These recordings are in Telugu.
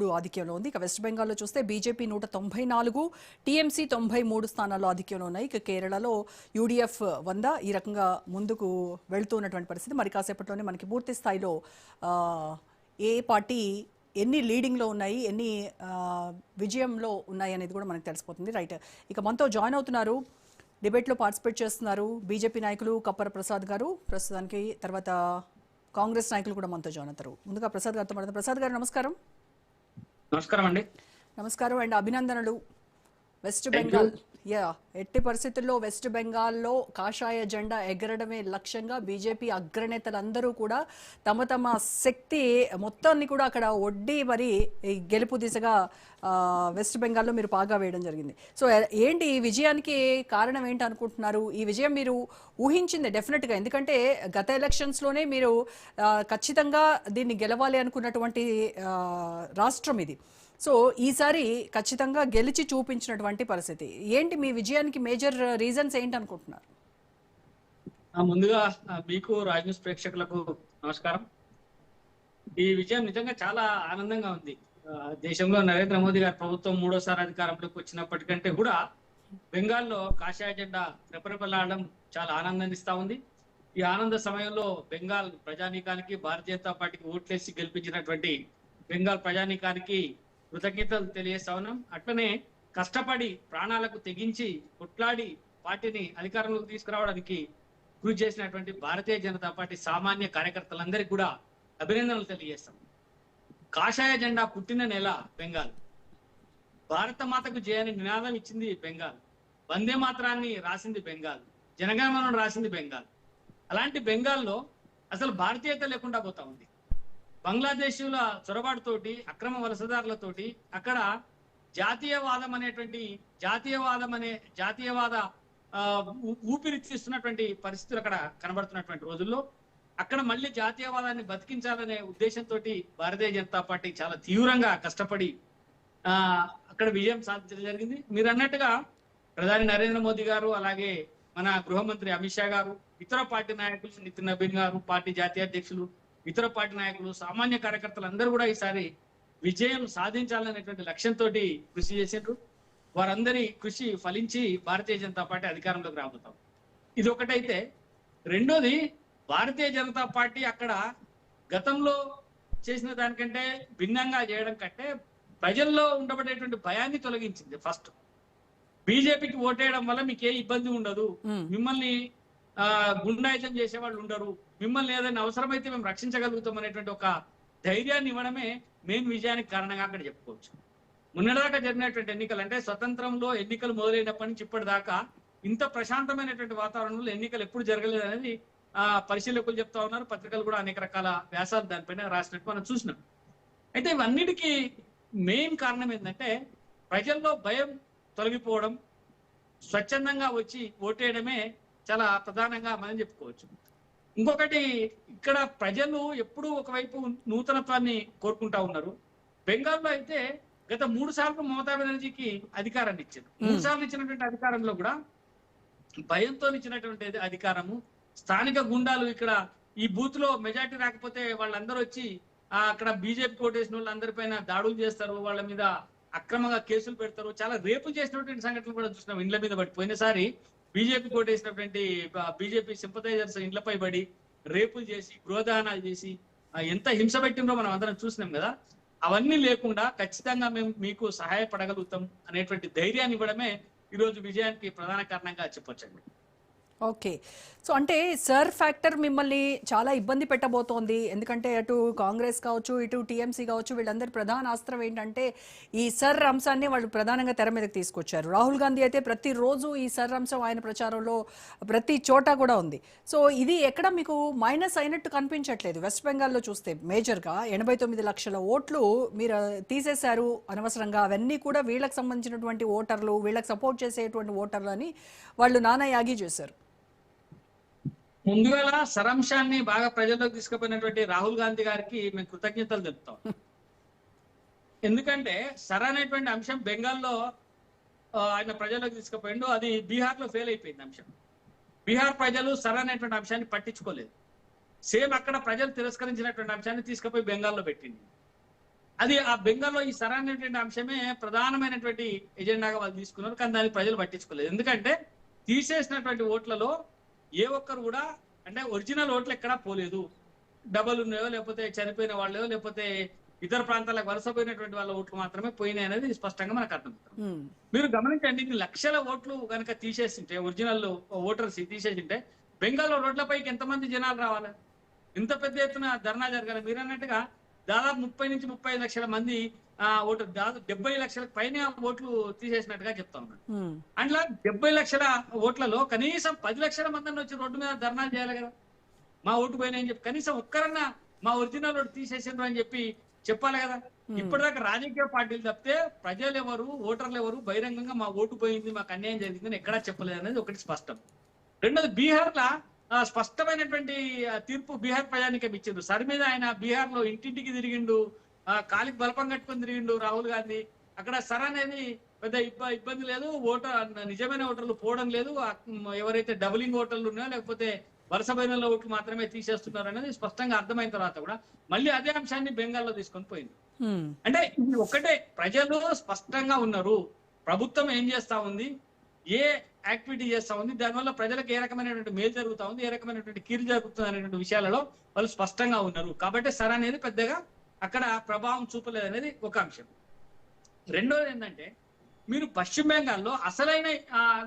193 ఆధిక్యంలో ఉంది. ఇక వెస్ట్ బెంగాల్లో చూస్తే బీజేపీ 194, టీఎంసీ 93 స్థానాల్లో ఆధిక్యంలో ఉన్నాయి. ఇక కేరళలో యూడీఎఫ్ 100 ఈ రకంగా ముందుకు వెళ్తూ ఉన్నటువంటి పరిస్థితి. మరి కాసేపట్లోనే మనకి పూర్తి స్థాయిలో ఏ పార్టీ ఎన్ని లీడింగ్లో ఉన్నాయి, ఎన్ని విజయంలో ఉన్నాయి అనేది కూడా మనకు తెలిసిపోతుంది. రైట్, ఇక మనతో జాయిన్ అవుతున్నారు, డిబేట్లో పార్టిసిపేట్ చేస్తున్నారు బీజేపీ నాయకులు కప్పర ప్రసాద్ గారు ప్రస్తుతానికి, తర్వాత కాంగ్రెస్ నాయకులు కూడా మనతో జాయిన్ అవుతారు. ముందుగా ప్రసాద్ గారితో మాట్లాడతారు. ప్రసాద్ గారు నమస్కారం. నమస్కారం అండి. నమస్కారం అండ్ అభినందనలు. వెస్ట్ బెంగాల్ ఎట్టి పరిస్థితుల్లో వెస్ట్ బెంగాల్లో కాషాయ జెండా ఎగరడమే లక్ష్యంగా బీజేపీ అగ్రనేతలందరూ కూడా తమ తమ శక్తి మొత్తాన్ని కూడా అక్కడ ఒడ్డి మరి గెలుపు దిశగా వెస్ట్ బెంగాల్లో మీరు పాగా వేయడం జరిగింది. సో ఏంటి ఈ విజయానికి కారణం ఏంటి అనుకుంటున్నారు? ఈ విజయం మీరు ఊహించింది డెఫినెట్గా, ఎందుకంటే గత ఎలక్షన్స్లోనే మీరు ఖచ్చితంగా దీన్ని గెలవాలి అనుకున్నటువంటి రాష్ట్రం ఇది. సో ఈసారి ఖచ్చితంగా గెలిచి చూపించినటువంటి పరిస్థితి ఏంటి? మీ విజయానికి మేజర్ రీజన్స్ ఏంటి అనుకుంటున్నారు? ముందుగా మీకు రాజ్ న్యూస్ ప్రేక్షకులకు నమస్కారం. ఈ విజయం నిజంగా చాలా ఆనందంగా ఉంది. దేశంలో నరేంద్ర మోదీ గారి ప్రభుత్వం మూడోసారి అధికారంలోకి వచ్చినప్పటికంటే కూడా బెంగాల్లో కాషాయ జెండా రెపరెపలాడడం చాలా ఆనందాన్ని ఇస్తా ఉంది. ఈ ఆనంద సమయంలో బెంగాల్ ప్రజానీకానికి, భారతీయ జనతా పార్టీకి ఓట్లేసి గెలిపించినటువంటి బెంగాల్ ప్రజానీకానికి కృతజ్ఞతలు తెలియజేస్తా ఉన్నాం. అట్లనే కష్టపడి ప్రాణాలకు తెగించి కొట్లాడి పార్టీని అధికారంలోకి తీసుకురావడానికి కృషి చేసినటువంటి భారతీయ జనతా పార్టీ సామాన్య కార్యకర్తలందరికీ కూడా అభినందనలు తెలియజేస్తాం. కాషాయ జెండా పుట్టిన నెల బెంగాల్. భారత మాతకు జయని నినాదం ఇచ్చింది బెంగాల్. వందే మాత్రాన్ని రాసింది బెంగాల్. జనగణమనం రాసింది బెంగాల్. అలాంటి బెంగాల్లో అసలు భారతీయత లేకుండా పోతా ఉంది. బంగ్లాదేశీల చొరబాటుతోటి, అక్రమ వలసదారులతోటి అక్కడ జాతీయవాద ఊపిరిస్తున్నటువంటి పరిస్థితులు అక్కడ కనబడుతున్నటువంటి రోజుల్లో అక్కడ మళ్ళీ జాతీయవాదాన్ని బతికించాలనే ఉద్దేశంతో భారతీయ జనతా పార్టీ చాలా తీవ్రంగా కష్టపడి అక్కడ విజయం సాధించడం జరిగింది. మీరు అన్నట్టుగా ప్రధాని నరేంద్ర మోదీ గారు, అలాగే మన గృహమంత్రి అమిత్ షా గారు, ఇతర పార్టీ నాయకులు నితిన్ నబీన్ గారు, పార్టీ జాతీయ అధ్యక్షులు, ఇతర పార్టీ నాయకులు, సామాన్య కార్యకర్తలు అందరూ కూడా ఈసారి విజయం సాధించాలనేటువంటి లక్ష్యంతో కృషి చేసిండ్రు. వారందరి కృషి ఫలించి భారతీయ జనతా పార్టీ అధికారంలోకి రాబోతాం. ఇది ఒకటైతే, రెండోది భారతీయ జనతా పార్టీ అక్కడ గతంలో చేసిన దానికంటే భిన్నంగా చేయడం కంటే ప్రజల్లో ఉండబడేటువంటి భయాన్ని తొలగించింది. ఫస్ట్ బీజేపీకి ఓటేయడం వల్ల మీకు ఏ ఇబ్బంది ఉండదు, మిమ్మల్ని గుండాయితం చేసే వాళ్ళు ఉండరు, మిమ్మల్ని ఏదైనా అవసరమైతే మేము రక్షించగలుగుతాం అనేటువంటి ఒక ధైర్యాన్ని ఇవ్వడమే మెయిన్ విజయానికి కారణంగా అక్కడ చెప్పుకోవచ్చు. మొన్నటిదాకా జరిగినటువంటి ఎన్నికలు, అంటే స్వతంత్రంలో ఎన్నికలు మొదలైనప్పటి నుంచి ఇప్పటిదాకా ఇంత ప్రశాంతమైనటువంటి వాతావరణంలో ఎన్నికలు ఎప్పుడు జరగలేదు అనేది పరిశీలకులు చెప్తా ఉన్నారు. పత్రికలు కూడా అనేక రకాల వ్యాసాలు దానిపైన రాసినట్టు మనం చూసినాం. అయితే ఇవన్నిటికీ మెయిన్ కారణం ఏంటంటే ప్రజల్లో భయం తొలగిపోవడం, స్వచ్ఛందంగా వచ్చి ఓటేయడమే చాలా ప్రధానంగా మనం చెప్పుకోవచ్చు. ఇంకొకటి, ఇక్కడ ప్రజలు ఎప్పుడూ ఒకవైపు నూతనత్వాన్ని కోరుకుంటా ఉన్నారు. బెంగాల్లో అయితే గత 3 సార్లు మమతా బెనర్జీకి అధికారాన్ని ఇచ్చారు. 3 సార్లు ఇచ్చినటువంటి అధికారంలో కూడా భయంతో ఇచ్చినటువంటి అధికారము. స్థానిక గుండాలు ఇక్కడ ఈ బూత్ లో మెజార్టీ రాకపోతే వాళ్ళందరూ వచ్చి అక్కడ బీజేపీ కోటేసిన వాళ్ళందరిపైన దాడులు చేస్తారు, వాళ్ళ మీద అక్రమంగా కేసులు పెడతారు. చాలా రేపు చేసినటువంటి సంఘటనలు కూడా చూసినాం. ఇండ్ల మీద పడి పోయినసారి బీజేపీ కోటేసినటువంటి బీజేపీ సింపథైజర్స్ ఇండ్లపై పడి రేపులు చేసి, గృహదానాలు చేసి ఎంత హింస పెట్టిందో మనం అందరం చూసినాం కదా. అవన్నీ లేకుండా ఖచ్చితంగా మేము మీకు సహాయపడగలుగుతాం అనేటువంటి ధైర్యాన్ని ఇవ్వడమే ఈరోజు విజయానికి ప్రధాన కారణంగా చెప్పొచ్చండి. ఓకే, సో అంటే సర్ ఫ్యాక్టర్ మిమ్మల్ని చాలా ఇబ్బంది పెట్టబోతోంది. ఎందుకంటే అటు కాంగ్రెస్ కావచ్చు, ఇటు టీఎంసీ కావచ్చు, వీళ్ళందరి ప్రధాన అస్త్రం ఏంటంటే ఈ సర్ అంశాన్ని వాళ్ళు ప్రధానంగా తెర మీదకి తీసుకొచ్చారు. రాహుల్ గాంధీ అయితే ప్రతిరోజు ఈ సర్ అంశం ఆయన ప్రచారంలో ప్రతి చోట కూడా ఉంది. సో ఇది ఎక్కడ మీకు మైనస్ అయినట్టు కనిపించట్లేదు. వెస్ట్ బెంగాల్లో చూస్తే మేజర్గా 89 లక్షల ఓట్లు మీరు తీసేశారు అనవసరంగా. అవన్నీ కూడా వీళ్ళకి సంబంధించినటువంటి ఓటర్లు, వీళ్ళకి సపోర్ట్ చేసేటువంటి ఓటర్లు అని వాళ్ళు నానాయాగి చేశారు. ముందుగా సరంశాన్ని బాగా ప్రజల్లోకి తీసుకుపోయినటువంటి రాహుల్ గాంధీ గారికి మేము కృతజ్ఞతలు తెలుపుతాం. ఎందుకంటే సర్ అనేటువంటి అంశం బెంగాల్లో ఆయన ప్రజల్లోకి తీసుకుపోయిండు. అది బీహార్ లో ఫెయిల్ అయిపోయింది అంశం. బీహార్ ప్రజలు సర్ అనేటువంటి అంశాన్ని పట్టించుకోలేదు. సేమ్ అక్కడ ప్రజలు తిరస్కరించినటువంటి అంశాన్ని తీసుకుపోయి బెంగాల్లో పెట్టింది. అది ఆ బెంగాల్లో ఈ సరైనటువంటి అంశమే ప్రధానమైనటువంటి ఎజెండాగా వాళ్ళు తీసుకున్నారు. కానీ దాన్ని ప్రజలు పట్టించుకోలేదు. ఎందుకంటే తీసేసినటువంటి ఓట్లలో ఏ ఒక్కరు కూడా అంటే ఒరిజినల్ ఓట్లు ఎక్కడా పోలేదు. డబల్ ఉన్నాయో లేకపోతే చనిపోయిన వాళ్ళో లేకపోతే ఇతర ప్రాంతాలకు వలసపోయినటువంటి వాళ్ళ ఓట్లు మాత్రమే పోయినాయి అనేది స్పష్టంగా మనకు అర్థమవుతుంది. మీరు గమనించండి, ఇన్ని లక్షల ఓట్లు కనుక తీసేసింటే, ఒరిజినల్ ఓటర్స్ తీసేసింటే బెంగాల్లో రోడ్లపైకి ఎంతమంది జనాలు రావాలి? ఇంత పెద్ద ఎత్తున ధర్నా జరగాలి. మీరు అన్నట్టుగా దాదాపు 30 నుంచి 35 లక్షల మంది ఓటు, దాదాపు 70 లక్షలకు పైన ఓట్లు తీసేసినట్టుగా చెప్తా ఉన్నాడు. అందులో 70 లక్షల ఓట్లలో కనీసం 10 లక్షల మందిని వచ్చి రోడ్డు మీద ధర్నాలు చేయాలి కదా. మా ఓటు పోయినాయని చెప్పి కనీసం ఒక్కరన్నా మా ఒరిజినల్ ఓటు తీసేసిండ్రు అని చెప్పి చెప్పాలి కదా. ఇప్పటిదాకా రాజకీయ పార్టీలు తప్పితే ప్రజలు ఎవరు, ఓటర్లు ఎవరు బహిరంగంగా మా ఓటు పోయింది, మాకు అన్యాయం జరిగిందని ఎక్కడా చెప్పలేదు అనేది ఒకటి స్పష్టం. రెండోది, బీహార్ లా స్పష్టమైనటువంటి తీర్పు బీహార్ ప్రజానికం ఇచ్చిండ్రు. సరి మీద ఆయన బీహార్ లో ఇంటింటికి తిరిగిండు, కాలికి బలపం కట్టుకుని తిరిగిండు రాహుల్ గాంధీ. అక్కడ సర్ అనేది పెద్ద ఇబ్బంది లేదు, నిజమైన ఓటర్లు పోవడం లేదు, ఎవరైతే డబులింగ్ ఓటర్లు ఉన్నాయో లేకపోతే వరుస బైనల ఓట్లు మాత్రమే తీసేస్తున్నారు అనేది స్పష్టంగా అర్థమైన తర్వాత కూడా మళ్ళీ అదే అంశాన్ని బెంగాల్లో తీసుకొని పోయింది. అంటే ఇది ఒకటే, ప్రజలు స్పష్టంగా ఉన్నారు, ప్రభుత్వం ఏం చేస్తా ఉంది, ఏ యాక్టివిటీ చేస్తా ఉంది, దానివల్ల ప్రజలకు ఏ రకమైనటువంటి మేలు జరుగుతా ఉంది, ఏ రకమైనటువంటి కీడు జరుగుతుంది అనేటువంటి విషయాలలో వాళ్ళు స్పష్టంగా ఉన్నారు. కాబట్టి సర్ అనేది పెద్దగా అక్కడ ప్రభావం చూపలేదు అనేది ఒక అంశం. రెండోది ఏంటంటే, మీరు పశ్చిమ బెంగాల్లో అసలైన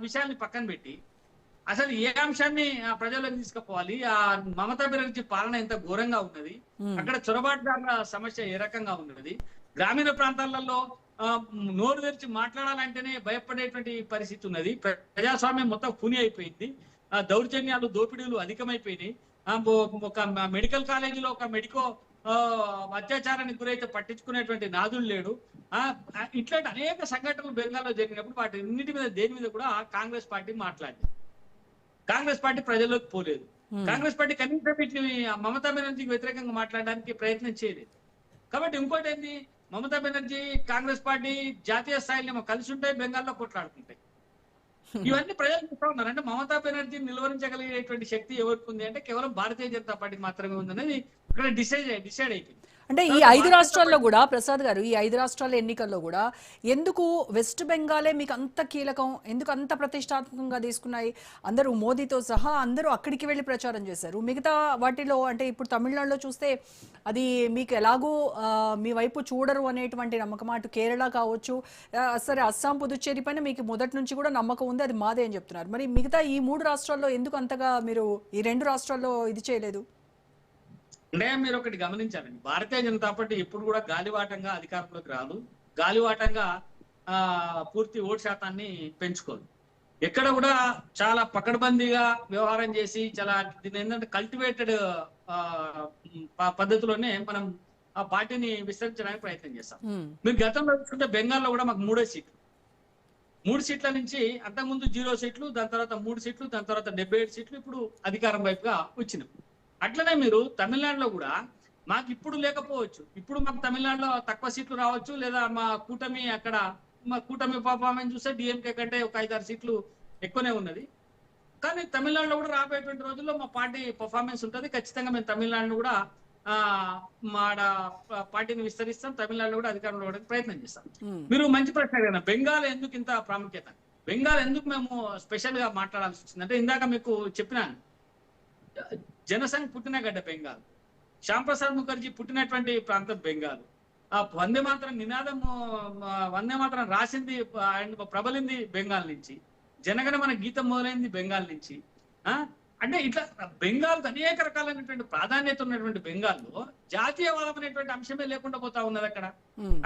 విషయాన్ని పక్కన పెట్టి అసలు ఏ అంశాన్ని ప్రజలకు తీసుకుపోవాలి, ఆ మమతా బెనర్జీ పాలన ఎంత ఘోరంగా ఉన్నది, అక్కడ చొరబాటుదారుల సమస్య ఏ రకంగా ఉన్నది, గ్రామీణ ప్రాంతాలలో నోరు తెరిచి మాట్లాడాలంటేనే భయపడేటువంటి పరిస్థితి ఉన్నది, ప్రజాస్వామ్యం మొత్తం కూని అయిపోయింది, దౌర్జన్యాలు దోపిడీలు అధికమైపోయినాయి, ఒక మెడికల్ కాలేజీలో ఒక మెడికో అత్యాచారానికి గురైతే పట్టించుకునేటువంటి నాదులు లేడు. ఇట్లాంటి అనేక సంఘటనలు బెంగాల్లో జరిగినప్పుడు వాటి అన్నిటి మీద దేని మీద కూడా కాంగ్రెస్ పార్టీ మాట్లాడింది. కాంగ్రెస్ పార్టీ ప్రజల్లోకి పోలేదు. కాంగ్రెస్ పార్టీ కనీసం వీటిని మమతా బెనర్జీకి వ్యతిరేకంగా మాట్లాడడానికి ప్రయత్నం చేయలేదు. కాబట్టి ఇంకోటి ఏంటి, మమతా బెనర్జీ కాంగ్రెస్ పార్టీ జాతీయ స్థాయిలో కలిసి ఉంటాయి, బెంగాల్లో కొట్లాడుకుంటాయి. ఇవన్నీ ప్రజలు చూస్తా ఉన్నారు. అంటే మమతా బెనర్జీని నిలువరించగలిగేటువంటి శక్తి ఎవరికి ఉంది అంటే కేవలం భారతీయ జనతా పార్టీకి మాత్రమే ఉందనేది ఇక్కడ డిసైడ్ అయిపోయింది. అంటే ఈ 5 రాష్ట్రాల్లో కూడా ప్రసాద్ గారు, ఈ 5 రాష్ట్రాల ఎన్నికల్లో కూడా ఎందుకు వెస్ట్ బెంగాలే మీకు అంత కీలకం, ఎందుకు అంత ప్రతిష్టాత్మకంగా తీసుకున్నాయి? అందరూ మోదీతో సహా అందరూ అక్కడికి వెళ్ళి ప్రచారం చేశారు. మిగతా వాటిలో అంటే ఇప్పుడు తమిళనాడులో చూస్తే అది మీకు ఎలాగూ మీ వైపు చూడరు అనేటువంటి నమ్మకం. అటు కేరళ కావచ్చు, సరే అస్సాం పుదుచ్చేరి పైన మీకు మొదటి నుంచి కూడా నమ్మకం ఉంది, అది మాదే అని చెప్తున్నారు. మరి మిగతా ఈ 3 రాష్ట్రాల్లో ఎందుకు అంతగా మీరు ఈ 2 రాష్ట్రాల్లో ఇది చేయలేదు? అంటే మీరు ఒకటి గమనించాలండి, భారతీయ జనతా పార్టీ ఎప్పుడు కూడా గాలివాటంగా అధికారంలోకి రాదు, గాలివాటంగా పూర్తి ఓటు శాతాన్ని పెంచుకోదు. ఎక్కడ కూడా చాలా పకడ్బందీగా వ్యవహారం చేసి చాలా దీని ఏంటంటే కల్టివేటెడ్ పద్ధతిలోనే మనం ఆ పార్టీని విస్తరించడానికి ప్రయత్నం చేస్తాం. మీరు గతంలో చూసుకుంటే బెంగాల్లో కూడా మాకు 3 సీట్లు, 3 సీట్ల నుంచి అంతకుముందు 0 సీట్లు, దాని తర్వాత 3 సీట్లు, దాని తర్వాత 77 సీట్లు ఇప్పుడు అధికారం వైపుగా వచ్చినాం. అట్లనే మీరు తమిళనాడులో కూడా మాకు ఇప్పుడు లేకపోవచ్చు, ఇప్పుడు మాకు తమిళనాడులో తక్కువ సీట్లు రావచ్చు, లేదా మా కూటమి పర్ఫార్మెన్స్ చూస్తే డిఎంకే కంటే ఒక 5-6 సీట్లు ఎక్కువనే ఉన్నది. కానీ తమిళనాడులో కూడా రాబోయేటువంటి రోజుల్లో మా పార్టీ పర్ఫార్మెన్స్ ఉంటుంది. ఖచ్చితంగా మేము తమిళనాడును కూడా మా పార్టీని విస్తరిస్తాం, తమిళనాడులో కూడా అధికారంలో కూడా ప్రయత్నం చేస్తాం. మీరు మంచి ప్రశ్న అడిగారు, బెంగాల్ ఎందుకు ఇంత ప్రాముఖ్యత, బెంగాల్ ఎందుకు మేము స్పెషల్ గా మాట్లాడాల్సి వచ్చింది అంటే, ఇందాక మీకు చెప్పినాను, జనసంఘ్ పుట్టిన గడ్డ బెంగాల్, శ్యామ్ ప్రసాద్ ముఖర్జీ పుట్టినటువంటి ప్రాంతం బెంగాల్, ఆ వందే మాతరం నినాదము, వందే మాతరం రాసింది ఆయన ప్రబలింది బెంగాల్ నుంచి, జనగణమన గీతం మొదలైంది బెంగాల్ నుంచి. అంటే ఇట్లా బెంగాల్ అనేక రకాలైనటువంటి ప్రాధాన్యత ఉన్నటువంటి బెంగాల్లో జాతీయవాదం అనేటువంటి అంశమే లేకుండా పోతా ఉన్నది.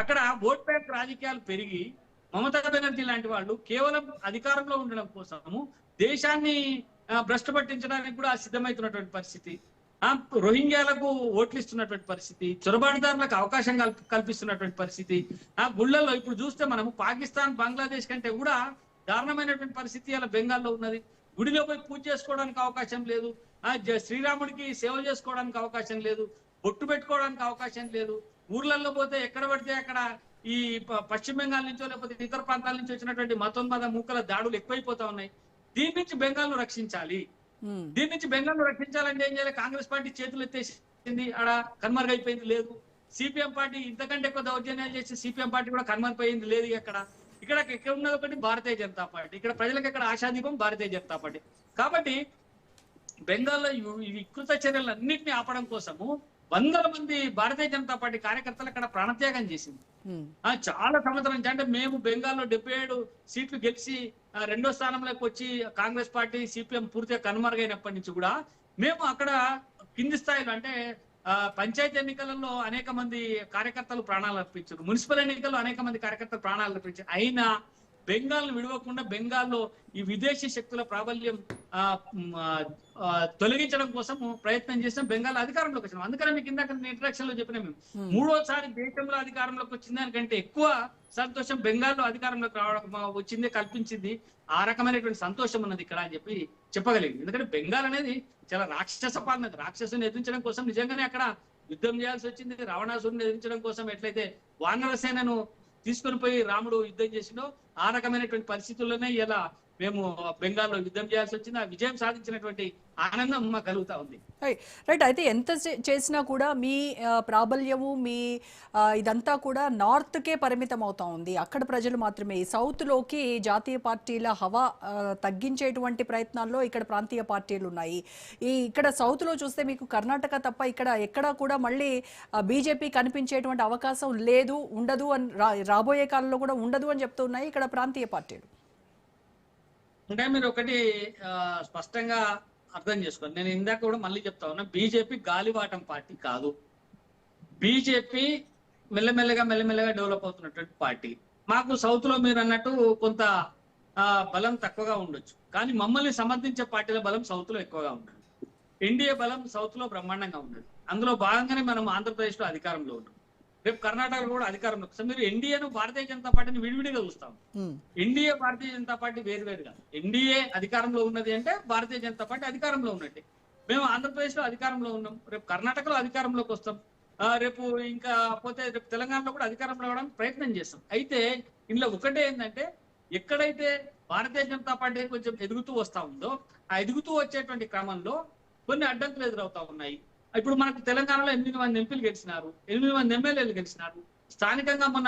అక్కడ ఓట్ బ్యాంక్ రాజకీయాలు పెరిగి మమతా బెనర్జీ లాంటి వాళ్ళు కేవలం అధికారంలో ఉండడం కోసము దేశాన్ని భ్రష్టు పట్టించడానికి కూడా సిద్ధమవుతున్నటువంటి పరిస్థితి, రోహింగ్యాలకు ఓట్లు ఇస్తున్నటువంటి పరిస్థితి, చొరబాటుదారులకు అవకాశం కల్పిస్తున్నటువంటి పరిస్థితి, గుళ్ళల్లో ఇప్పుడు చూస్తే మనము పాకిస్తాన్ బంగ్లాదేశ్ కంటే కూడా దారుణమైనటువంటి పరిస్థితి అలా బెంగాల్లో ఉన్నది. గుడిలో పోయి పూజ చేసుకోవడానికి అవకాశం లేదు, శ్రీరాముడికి సేవ చేసుకోవడానికి అవకాశం లేదు, బొట్టు పెట్టుకోవడానికి అవకాశం లేదు, ఊర్లలో పోతే ఎక్కడ పడితే అక్కడ ఈ పశ్చిమ బెంగాల్ నుంచో లేకపోతే ఇతర ప్రాంతాల నుంచి వచ్చినటువంటి మతోన్మాద మూకల దాడులు ఎక్కువైపోతా ఉన్నాయి. దీని నుంచి బెంగాల్ ను రక్షించాలి. దీని నుంచి బెంగాల్ ను రక్షించాలంటే ఏం చేయాలి? కాంగ్రెస్ పార్టీ చేతులు ఎత్తేసింది, ఆడ కన్మరుగైపోయింది, లేదు. సిపిఎం పార్టీ ఇంతకంటే ఎక్కువ దౌర్జన్యాలు చేసి సిపిఎం పార్టీ కూడా కనుమరిపోయింది లేదు ఇక్కడ ఉన్నది ఒకటి భారతీయ జనతా పార్టీ, ఇక్కడ ప్రజలకు ఎక్కడ ఆశాదీపం భారతీయ జనతా పార్టీ. కాబట్టి బెంగాల్లో ఈ వికృత చర్యలన్నింటినీ ఆపడం కోసము వందల మంది భారతీయ జనతా పార్టీ కార్యకర్తలు అక్కడ ప్రాణత్యాగం చేసింది. చాలా సంవత్సరం నుంచి, అంటే మేము బెంగాల్లో 77 సీట్లు గెలిచి 2వ స్థానంలోకి వచ్చి కాంగ్రెస్ పార్టీ సిపిఎం పూర్తిగా కనుమరుగైనప్పటి నుంచి కూడా మేము అక్కడ కింది స్థాయిలో, అంటే పంచాయతీ ఎన్నికలలో అనేక మంది కార్యకర్తలు ప్రాణాలు అర్పించారు, మున్సిపల్ ఎన్నికల్లో అనేక మంది కార్యకర్తలు ప్రాణాలు అర్పించారు. అయినా బెంగాల్ విడవకుండా బెంగాల్లో ఈ విదేశీ శక్తుల ప్రాబల్యం తొలగించడం కోసం ప్రయత్నం చేసిన బెంగాల్ అధికారంలోకి వచ్చినాం. అందుకని మీకు ఇందాక ఇంట్రడక్షన్ లో చెప్పిన మేము 3వసారి దేశంలో అధికారంలోకి వచ్చిన దానికంటే ఎక్కువ సంతోషం బెంగాల్లో అధికారంలోకి రావడం వచ్చింది, కల్పించింది. ఆ రకమైనటువంటి సంతోషం ఉన్నది ఇక్కడ అని చెప్పి చెప్పగలిగింది. ఎందుకంటే బెంగాల్ అనేది చాలా రాక్షస పాలన, రాక్షసుని ఎదిరించడం కోసం నిజంగానే అక్కడ యుద్ధం చేయాల్సి వచ్చింది. రావణాసురుని ఎదిరించడం కోసం ఎట్లయితే వానర సేనను తీసుకొని పోయి రాముడు యుద్ధం చేసిండో ఆ రకమైనటువంటి పరిస్థితుల్లోనే ఇలా మేము బెంగాల్లో యుద్ధం చేయాల్సి వచ్చింది. ఆ విజయం సాధించినటువంటి ఆనందం మాకు కలుగుతా ఉంది. రైట్. అయితే ఎంత చేసినా కూడా మీ ప్రాబల్యము, మీ ఇదంతా కూడా నార్త్కే పరిమితం అవుతా ఉంది. అక్కడ ప్రజలు మాత్రమే సౌత్లోకి జాతీయ పార్టీల హవా తగ్గించేటువంటి ప్రయత్నాల్లో ఇక్కడ ప్రాంతీయ పార్టీలు ఉన్నాయి. ఇక్కడ సౌత్లో చూస్తే మీకు కర్ణాటక తప్ప ఇక్కడ ఎక్కడా కూడా మళ్ళీ బీజేపీ కనిపించేటువంటి అవకాశం లేదు, ఉండదు అని, రాబోయే కాలంలో కూడా ఉండదు అని చెప్తున్నాయి ఇక్కడ ప్రాంతీయ పార్టీలు. అంటే మీరు ఒకటి స్పష్టంగా అర్థం చేసుకోండి. నేను ఇందాక కూడా మళ్ళీ చెప్తా ఉన్నా, బీజేపీ గాలివాటం పార్టీ కాదు. బీజేపీ మెల్లమెల్లగా డెవలప్ అవుతున్నటువంటి పార్టీ. మాకు సౌత్ లో మీరు అన్నట్టు కొంత బలం తక్కువగా ఉండొచ్చు, కానీ మమ్మల్ని సమర్థించే పార్టీల బలం సౌత్ లో ఎక్కువగా ఉండదు. ఎన్డీఏ బలం సౌత్ లో బ్రహ్మాండంగా ఉండదు. అందులో భాగంగానే మనం ఆంధ్రప్రదేశ్ లో అధికారంలో ఉన్నాం, రేపు కర్ణాటకలో కూడా అధికారంలో. మీరు ఎన్డీఏను భారతీయ జనతా పార్టీని విడివిడిగా చూస్తాం. ఎన్డీఏ భారతీయ జనతా పార్టీ వేరువేరుగా. ఎన్డీఏ అధికారంలో ఉన్నది అంటే భారతీయ జనతా పార్టీ అధికారంలో ఉన్నట్టే. మేము ఆంధ్రప్రదేశ్ లో అధికారంలో ఉన్నాం, రేపు కర్ణాటకలో అధికారంలోకి వస్తాం, రేపు ఇంకా పోతే రేపు తెలంగాణలో కూడా అధికారంలో రావడానికి ప్రయత్నం చేస్తాం. అయితే ఇందులో ఒకటే ఏంటంటే, ఎక్కడైతే భారతీయ జనతా పార్టీ కొంచెం ఎదుగుతూ వస్తా ఉందో ఆ ఎదుగుతూ వచ్చేటువంటి క్రమంలో కొన్ని అడ్డంకులు ఎదురవుతా ఉన్నాయి. ఇప్పుడు మనకు తెలంగాణలో 8 మంది ఎంపీలు గెలిచినారు, 8 మంది ఎమ్మెల్యేలు గెలిచినారు. స్థానికంగా మన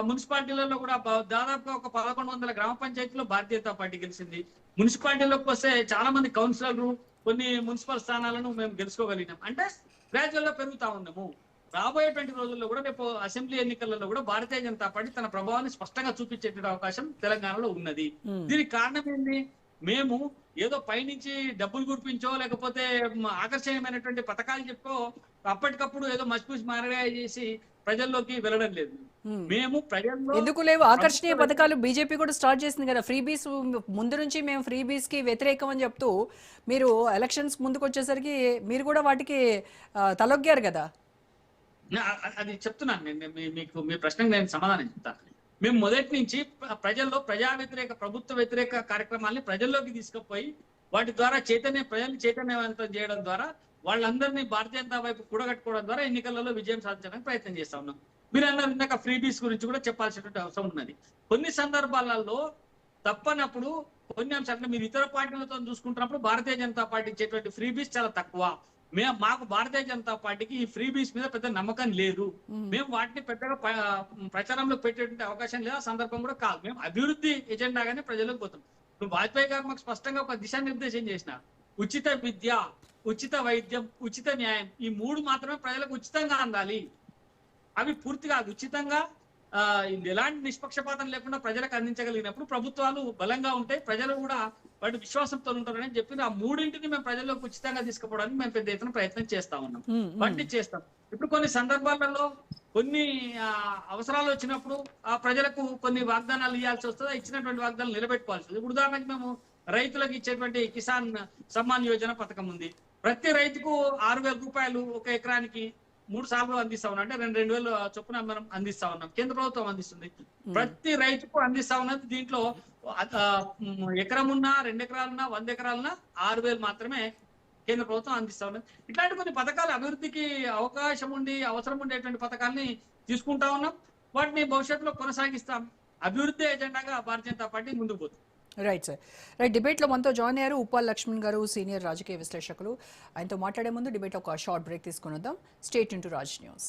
మున్సిపాలిటీలలో కూడా దాదాపుగా ఒక 1100 గ్రామ పంచాయతీలో భారతీయ జనతా పార్టీ గెలిచింది. మున్సిపాలిటీలోకి వస్తే చాలా మంది కౌన్సిలర్లు, కొన్ని మున్సిపల్ స్థానాలను మేము గెలుచుకోగలిగినాం. అంటే గ్రాడ్యువల్ గా పెరుగుతా ఉన్నాము. రాబోయేటువంటి రోజుల్లో కూడా రేపు అసెంబ్లీ ఎన్నికలలో కూడా భారతీయ జనతా పార్టీ తన ప్రభావాన్ని స్పష్టంగా చూపించేటువంటి అవకాశం తెలంగాణలో ఉన్నది. దీనికి కారణం ఏంటి? మేము ఏదో పైనుంచి డబ్బులు గుర్పించో లేకపోతే ఆకర్షణీయమైనటువంటి పథకాలు చెప్పో అప్పటికప్పుడు ఏదో మసిపూసి మారగా చేసి ప్రజల్లోకి వెళ్ళడం లేదు. మేము ప్రజల్లో ఎందుకు లేవు ఆకర్షణీయ పథకాలు? బీజేపీ కూడా స్టార్ట్ చేసింది కదా ఫ్రీ బీస్. ముందు నుంచి మేము ఫ్రీ బీస్ కి వ్యతిరేకం అని చెప్తూ మీరు ఎలక్షన్స్ ముందుకు వచ్చేసరికి మీరు కూడా వాటికి తలొగ్గారు కదా. అది చెప్తున్నాను నేను మీకు. మీ ప్రశ్నకు నేను సమాధానం చెప్తాను. మేము మొదటి నుంచి ప్రజల్లో ప్రజా వ్యతిరేక, ప్రభుత్వ వ్యతిరేక కార్యక్రమాల్ని ప్రజల్లోకి తీసుకుపోయి వాటి ద్వారా ప్రజల్ని చైతన్యవంతం చేయడం ద్వారా వాళ్ళందరినీ భారతీయ జనతా వైపు కూడగట్టుకోవడం ద్వారా ఎన్నికలలో విజయం సాధించడానికి ప్రయత్నం చేస్తా ఉన్నాం. మీరు అన్నారు ఇందాక ఫ్రీ బీస్ గురించి కూడా చెప్పాల్సినటువంటి అవసరం ఉన్నది. కొన్ని సందర్భాలలో తప్పనప్పుడు కొన్ని అంశాలు మీరు ఇతర పార్టీలతో చూసుకుంటున్నప్పుడు భారతీయ జనతా పార్టీ ఇచ్చేటువంటి ఫ్రీ బీస్ చాలా తక్కువ. మాకు భారతీయ జనతా పార్టీకి ఈ ఫ్రీ బీస్ మీద పెద్ద నమ్మకం లేదు. మేము వాటిని పెద్దగా ప్రచారంలో పెట్టేటువంటి అవకాశం లేదు, ఆ సందర్భం కూడా కాదు. మేము అభివృద్ధి ఎజెండాగానే ప్రజలకు పోతాం. ఇప్పుడు వాజ్పేయి గారు మాకు స్పష్టంగా ఒక దిశానిర్దేశం చేసిన ఉచిత విద్య, ఉచిత వైద్యం, ఉచిత న్యాయం, ఈ 3 మాత్రమే ప్రజలకు ఉచితంగా అందాలి. అవి పూర్తిగా ఉచితంగా ఎలాంటి నిష్పక్షపాతం లేకుండా ప్రజలకు అందించగలిగినప్పుడు ప్రభుత్వాలు బలంగా ఉంటాయి, ప్రజలు కూడా వాటి విశ్వాసంతో ఉంటారని చెప్పి ఆ 3ంటిని మేము ప్రజల్లోకి ఉచితంగా తీసుకుపోవడానికి మేము పెద్ద ఎత్తున ప్రయత్నం చేస్తా ఉన్నాం. వాటిని చేస్తాం. ఇప్పుడు కొన్ని సందర్భాలలో కొన్ని అవసరాలు వచ్చినప్పుడు ఆ ప్రజలకు కొన్ని వాగ్దానాలు ఇవ్వాల్సి వస్తుంది, ఇచ్చినటువంటి వాగ్దానాలు నిలబెట్టుకోవాల్సి వస్తుంది. ఇప్పుడు ఉదాహరణకి మేము రైతులకు ఇచ్చేటువంటి కిసాన్ సమ్మాన్ యోజన పథకం ఉంది. ప్రతి రైతుకు 6,000 రూపాయలు ఒక ఎకరానికి 3 సార్లు అందిస్తా ఉన్నాం. అంటే 2,000 చొప్పున మనం అందిస్తా ఉన్నాం, కేంద్ర ప్రభుత్వం అందిస్తుంది. ప్రతి రైతుకు అందిస్తా ఉన్నది. దీంట్లో ఎకరం ఉన్నా, 2 ఎకరాలున్నా, 100 ఎకరాలున్నా 6,000 మాత్రమే కేంద్ర ప్రభుత్వం అందిస్తా ఉన్నది. ఇట్లాంటి కొన్ని పథకాలు అభివృద్ధికి అవకాశం ఉండి అవసరం ఉండేటువంటి పథకాలని తీసుకుంటా ఉన్నాం. వాటిని భవిష్యత్తులో కొనసాగిస్తాం. అభివృద్ధి ఎజెండాగా భారతీయ జనతా పార్టీ ముందుకు పోతుంది. Right sir. రైట్. డిబేట్లో మనతో జాయిన్ అయ్యారు ఉప్పాల్ లక్ష్మణ్ గారు, సీనియర్ రాజకీయ విశ్లేషకులు. ఆయనతో మాట్లాడే ముందు డిబేట్ ఒక షార్ట్ బ్రేక్ తీసుకుని వద్దాం. Stay tune to Raj news.